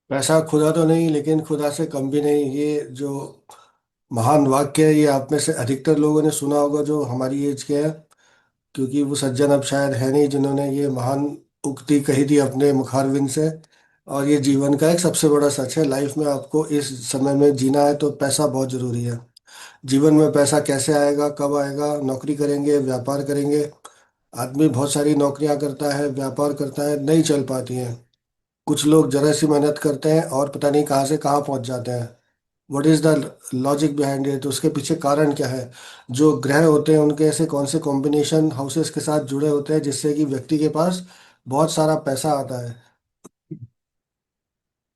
पैसा खुदा तो नहीं, लेकिन खुदा से कम भी नहीं। ये जो महान वाक्य है, ये आप में से अधिकतर लोगों ने सुना होगा जो हमारी एज के हैं, क्योंकि वो सज्जन अब शायद है नहीं जिन्होंने ये महान उक्ति कही थी अपने मुखारविंद से। और ये जीवन का एक सबसे बड़ा सच है। लाइफ में आपको इस समय में जीना है तो पैसा बहुत जरूरी है। जीवन में पैसा कैसे आएगा, कब आएगा? नौकरी करेंगे, व्यापार करेंगे। आदमी बहुत सारी नौकरियां करता है, व्यापार करता है, नहीं चल पाती हैं। कुछ लोग जरा सी मेहनत करते हैं और पता नहीं कहाँ से कहाँ पहुंच जाते हैं। What is the logic behind it? उसके पीछे कारण क्या है? जो ग्रह होते हैं उनके ऐसे कौन से कॉम्बिनेशन हाउसेस के साथ जुड़े होते हैं जिससे कि व्यक्ति के पास बहुत सारा पैसा आता है?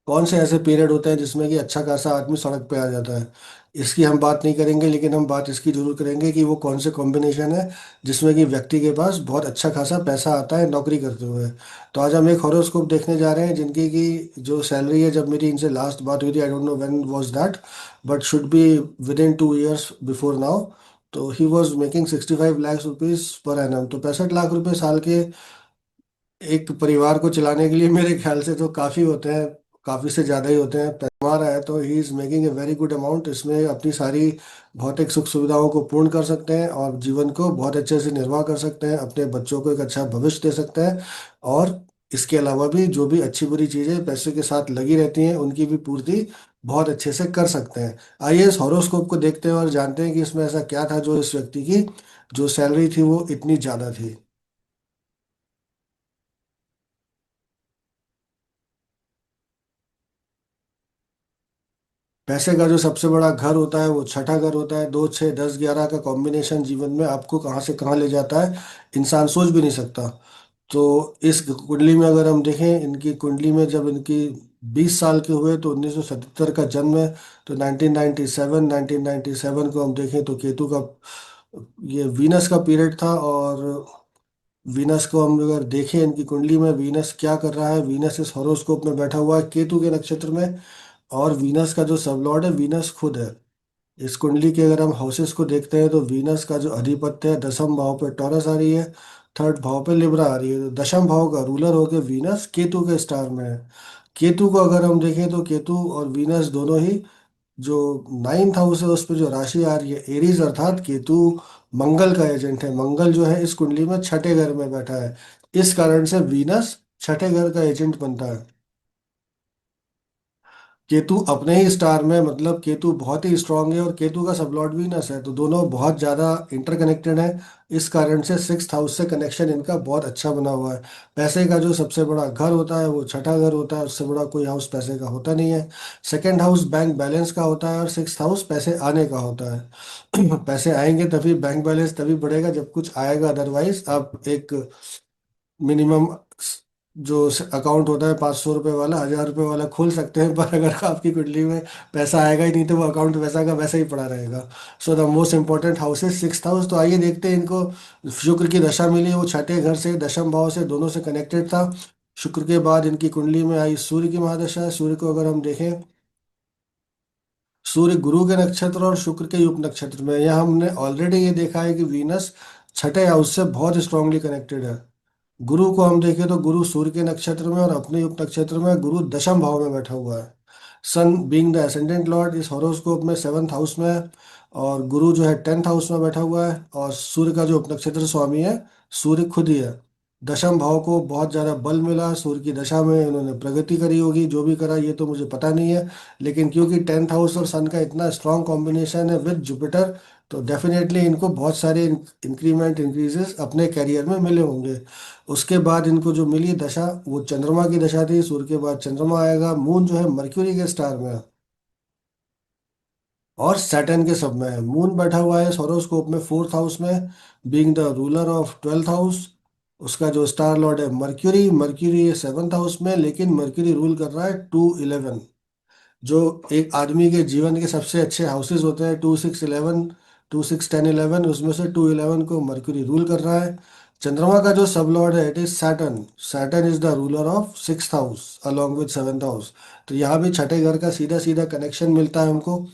कौन से ऐसे पीरियड होते हैं जिसमें कि अच्छा खासा आदमी सड़क पे आ जाता है? इसकी हम बात नहीं करेंगे, लेकिन हम बात इसकी जरूर करेंगे कि वो कौन से कॉम्बिनेशन है जिसमें कि व्यक्ति के पास बहुत अच्छा खासा पैसा आता है नौकरी करते हुए। तो आज हम एक हॉरोस्कोप देखने जा रहे हैं जिनकी की जो सैलरी है, जब मेरी इनसे लास्ट बात हुई थी, I don't know when was that, but should be within 2 years before now. तो he was making 65 lakh rupees per annum, तो 65 लाख रुपए साल के एक परिवार को चलाने के लिए मेरे ख्याल से तो काफी होते हैं। काफी से ज्यादा ही होते हैं। पैसा रहा है तो he is making a very good amount. इसमें अपनी सारी भौतिक सुख सुविधाओं को पूर्ण कर सकते हैं और जीवन को बहुत अच्छे से निर्वाह कर सकते हैं, अपने बच्चों को एक अच्छा भविष्य दे सकते हैं। और इसके अलावा भी जो भी अच्छी बुरी चीजें पैसे के साथ लगी रहती हैं उनकी भी पूर्ति बहुत अच्छे से कर सकते हैं। आइए इस हॉरोस्कोप को देखते हैं और जानते हैं कि इसमें ऐसा क्या था जो इस व्यक्ति की जो सैलरी थी वो इतनी ज्यादा थी। पैसे का जो सबसे बड़ा घर होता है वो छठा घर होता है। 2 6 10 11 का कॉम्बिनेशन जीवन में आपको कहाँ से कहाँ ले जाता है इंसान सोच भी नहीं सकता। तो इस कुंडली में अगर हम देखें, इनकी कुंडली में जब इनकी 20 साल के हुए तो 1977 का जन्म है। तो 1997 को हम देखें तो केतु का ये वीनस का पीरियड था। और वीनस को हम अगर देखें, इनकी कुंडली में वीनस क्या कर रहा है, वीनस इस हॉरोस्कोप में बैठा हुआ है केतु के नक्षत्र में। और वीनस का जो सबलॉर्ड है वीनस खुद है। इस कुंडली के अगर हम हाउसेस को देखते हैं तो वीनस का जो अधिपत्य है, दसम भाव पे टॉरस आ रही है, थर्ड भाव पे लिब्रा आ रही है। तो दशम भाव का रूलर होकर वीनस केतु के स्टार में है। केतु को अगर हम देखें तो केतु और वीनस दोनों ही जो 9th हाउस है उस पर जो राशि आ रही है एरीज, अर्थात केतु मंगल का एजेंट है। मंगल जो है इस कुंडली में छठे घर में बैठा है। इस कारण से वीनस छठे घर का एजेंट बनता है। केतु अपने ही स्टार में, मतलब केतु बहुत ही स्ट्रांग है और केतु का सबलॉर्ड वीनस है, तो दोनों बहुत ज्यादा इंटरकनेक्टेड है। इस कारण से 6th हाउस से कनेक्शन इनका बहुत अच्छा बना हुआ है। पैसे का जो सबसे बड़ा घर होता है वो छठा घर होता है, उससे बड़ा कोई हाउस पैसे का होता नहीं है। सेकंड हाउस बैंक बैलेंस का होता है और 6th हाउस पैसे आने का होता है। पैसे आएंगे तभी, बैंक बैलेंस तभी बढ़ेगा जब कुछ आएगा, अदरवाइज आप एक मिनिमम जो अकाउंट होता है 500 रुपये वाला, 1000 रुपये वाला खोल सकते हैं, पर अगर आपकी कुंडली में पैसा आएगा ही नहीं तो वो अकाउंट वैसा का वैसा ही पड़ा रहेगा। So the most important house is 6th house. तो आइए देखते हैं इनको। शुक्र की दशा मिली, वो छठे घर से दशम भाव से दोनों से कनेक्टेड था। शुक्र के बाद इनकी कुंडली में आई सूर्य की महादशा। सूर्य को अगर हम देखें, सूर्य गुरु के नक्षत्र और शुक्र के युग नक्षत्र में। यह हमने ऑलरेडी ये देखा है कि वीनस छठे हाउस से बहुत स्ट्रांगली कनेक्टेड है। गुरु को हम देखें तो गुरु सूर्य के नक्षत्र में और अपने युग नक्षत्र में गुरु दशम भाव में बैठा हुआ है। सन बीइंग द एसेंडेंट लॉर्ड इस हॉरोस्कोप में 7th हाउस में है। और गुरु जो है 10th हाउस में बैठा हुआ है। और सूर्य का जो उपनक्षत्र स्वामी है सूर्य खुद ही है। दशम भाव को बहुत ज्यादा बल मिला सूर्य की दशा में, इन्होंने प्रगति करी होगी, जो भी करा ये तो मुझे पता नहीं है। लेकिन क्योंकि 10th हाउस और सन का इतना स्ट्रांग कॉम्बिनेशन है विद जुपिटर, तो डेफिनेटली इनको बहुत सारे इंक्रीमेंट इंक्रीजेस अपने करियर में मिले होंगे। उसके बाद इनको जो मिली दशा वो चंद्रमा की दशा थी। सूर्य के बाद चंद्रमा आएगा। मून जो है मर्क्यूरी के स्टार में है और सैटर्न के सब में है। मून बैठा हुआ है हॉरोस्कोप में 4th हाउस में, being the ruler of 12th house. उसका जो स्टार लॉर्ड है मर्क्यूरी, मर्क्यूरी है 7th हाउस में, लेकिन मर्क्यूरी रूल कर रहा है 2 11। जो एक आदमी के जीवन के सबसे अच्छे हाउसेस होते हैं 2 6 11, 2 6 10 11, उसमें से 2 11 को मर्क्यूरी रूल कर रहा है। चंद्रमा का जो सब लॉर्ड है it is Saturn. Saturn is the ruler of 6th house along with 7th house. तो यहाँ भी छठे घर का सीधा सीधा कनेक्शन मिलता है हमको।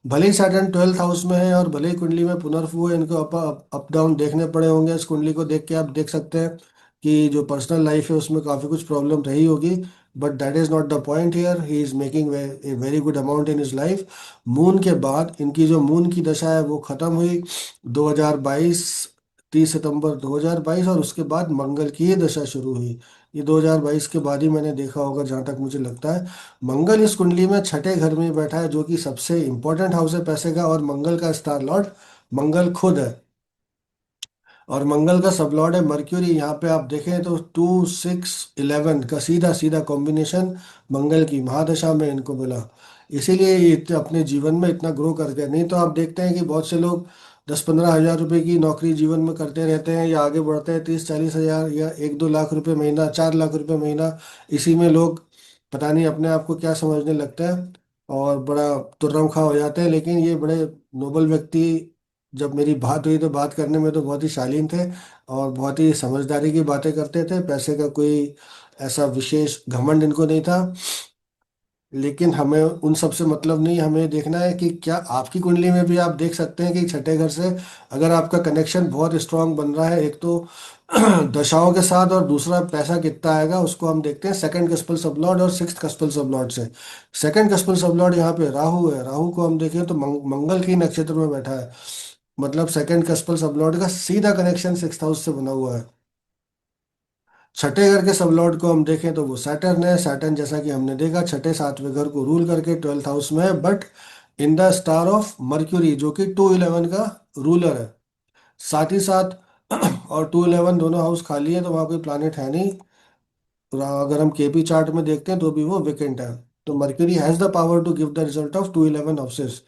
भले ही सैटर्न 12th हाउस में है और भले ही कुंडली में पुनर्वसु है, इनको अप डाउन देखने पड़े होंगे। इस कुंडली को देख के आप देख सकते हैं कि जो पर्सनल लाइफ है उसमें काफ़ी कुछ प्रॉब्लम रही होगी। But that is not the point here, he is making a very good amount in his life. Moon के बाद इनकी जो मून की दशा है वो खत्म हुई 2022, 30 सितंबर 2022, और उसके बाद मंगल की ये दशा शुरू हुई। ये 2022 के बाद ही मैंने देखा होगा, जहाँ तक मुझे लगता है। मंगल इस कुंडली में छठे घर में बैठा है, जो कि सबसे इंपॉर्टेंट हाउस है पैसे का, और मंगल का स्टार लॉर्ड मंगल खुद है। और मंगल का सब लॉर्ड है मर्क्यूरी। यहाँ पे आप देखें तो 2 6 11 का सीधा सीधा कॉम्बिनेशन मंगल की महादशा में इनको मिला। इसीलिए ये अपने जीवन में इतना ग्रो कर गए। नहीं तो आप देखते हैं कि बहुत से लोग 10 15 हज़ार रुपए की नौकरी जीवन में करते रहते हैं, या आगे बढ़ते हैं 30 40 हज़ार, या 1 2 लाख रुपए महीना, 4 लाख रुपए महीना। इसी में लोग पता नहीं अपने आप को क्या समझने लगते हैं और बड़ा तुर्रम खा हो जाते हैं। लेकिन ये बड़े नोबल व्यक्ति, जब मेरी बात हुई तो बात करने में तो बहुत ही शालीन थे, और बहुत ही समझदारी की बातें करते थे। पैसे का कोई ऐसा विशेष घमंड इनको नहीं था। लेकिन हमें उन सब से मतलब नहीं, हमें देखना है कि क्या आपकी कुंडली में भी आप देख सकते हैं कि छठे घर से अगर आपका कनेक्शन बहुत स्ट्रांग बन रहा है, एक तो दशाओं के साथ, और दूसरा पैसा कितना आएगा उसको हम देखते हैं सेकंड कस्पल सबलॉर्ड और सिक्स्थ कस्पल सबलॉर्ड से। सेकंड कस्पल सबलॉर्ड यहाँ पे राहु है। राहु को हम देखें तो मंगल की नक्षत्र में बैठा है। मतलब सेकंड कस्पल सबलॉर्ड का सीधा कनेक्शन सिक्स हाउस से बना हुआ है। छठे घर के सबलॉर्ड को हम देखें तो वो सैटर्न है। सैटर्न जैसा कि हमने देखा छठे सातवें घर को रूल करके 12th हाउस में है, but in the star of mercury, जो कि 2 11 का रूलर है। साथ ही साथ और 2 11 दोनों हाउस खाली है, तो वहाँ कोई प्लानिट है नहीं। अगर हम केपी चार्ट में देखते हैं तो भी वो वेकेंट है। तो Mercury has the power to give the result of 2 11 houses.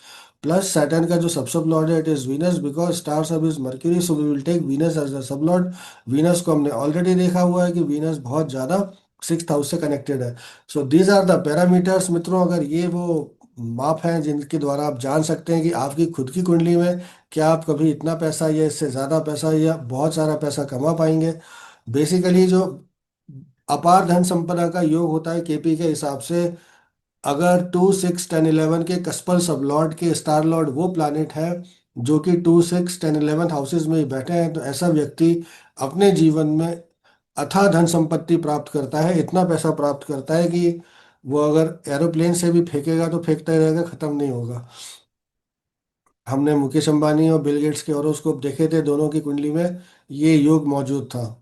Plus Saturn का जो सब लॉर्ड है it is Venus, because star sub is Mercury, so we will take Venus as the sub lord. Venus को हमने already देखा हुआ है कि Venus बहुत ज़्यादा 6th हाउस से कनेक्टेड है। So these are the parameters मित्रों। अगर ये वो माप हैं जिनके द्वारा आप जान सकते हैं कि आपकी खुद की कुंडली में क्या आप कभी इतना पैसा या इससे ज़्यादा पैसा या बहुत सारा पैसा कमा पाएंगे। बेसिकली जो अपार धन संपदा का योग होता है केपी के हिसाब से, अगर 2 6 10 11 के कस्पल सब लॉर्ड के स्टार लॉर्ड वो प्लैनेट है जो कि 2 6 10 11 हाउसेज में ही बैठे हैं, तो ऐसा व्यक्ति अपने जीवन में अथाह धन संपत्ति प्राप्त करता है। इतना पैसा प्राप्त करता है कि वो अगर एरोप्लेन से भी फेंकेगा तो फेंकता ही रहेगा, खत्म नहीं होगा। हमने मुकेश अंबानी और बिल गेट्स के हॉरोस्कोप देखे थे, दोनों की कुंडली में ये योग मौजूद था।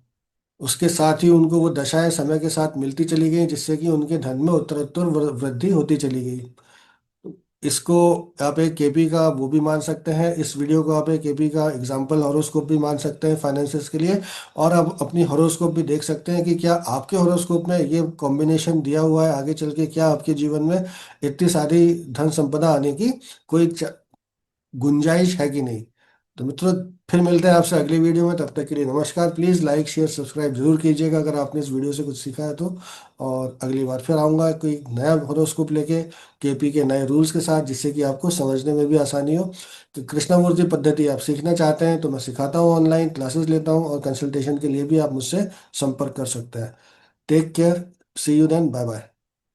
उसके साथ ही उनको वो दशाएं समय के साथ मिलती चली गई, जिससे कि उनके धन में उत्तरोत्तर वृद्धि होती चली गई। इसको आप एक केपी का वो भी मान सकते हैं, इस वीडियो को आप एक केपी का एग्जाम्पल हॉरोस्कोप भी मान सकते हैं फाइनेंसिस के लिए। और आप अपनी हॉरोस्कोप भी देख सकते हैं कि क्या आपके हॉरोस्कोप में ये कॉम्बिनेशन दिया हुआ है, आगे चल के क्या आपके जीवन में इतनी सारी धन संपदा आने की कोई गुंजाइश है कि नहीं। तो मित्रों, फिर मिलते हैं आपसे अगली वीडियो में। तब तक के लिए नमस्कार। प्लीज़ लाइक शेयर सब्सक्राइब जरूर कीजिएगा अगर आपने इस वीडियो से कुछ सीखा है तो। और अगली बार फिर आऊँगा कोई नया हॉरोस्कोप लेके, केपी के नए रूल्स के साथ, जिससे कि आपको समझने में भी आसानी हो। तो कृष्णामूर्ति पद्धति आप सीखना चाहते हैं तो मैं सिखाता हूँ, ऑनलाइन क्लासेस लेता हूँ, और कंसल्टेशन के लिए भी आप मुझसे संपर्क कर सकते हैं। Take care, see you then, bye bye.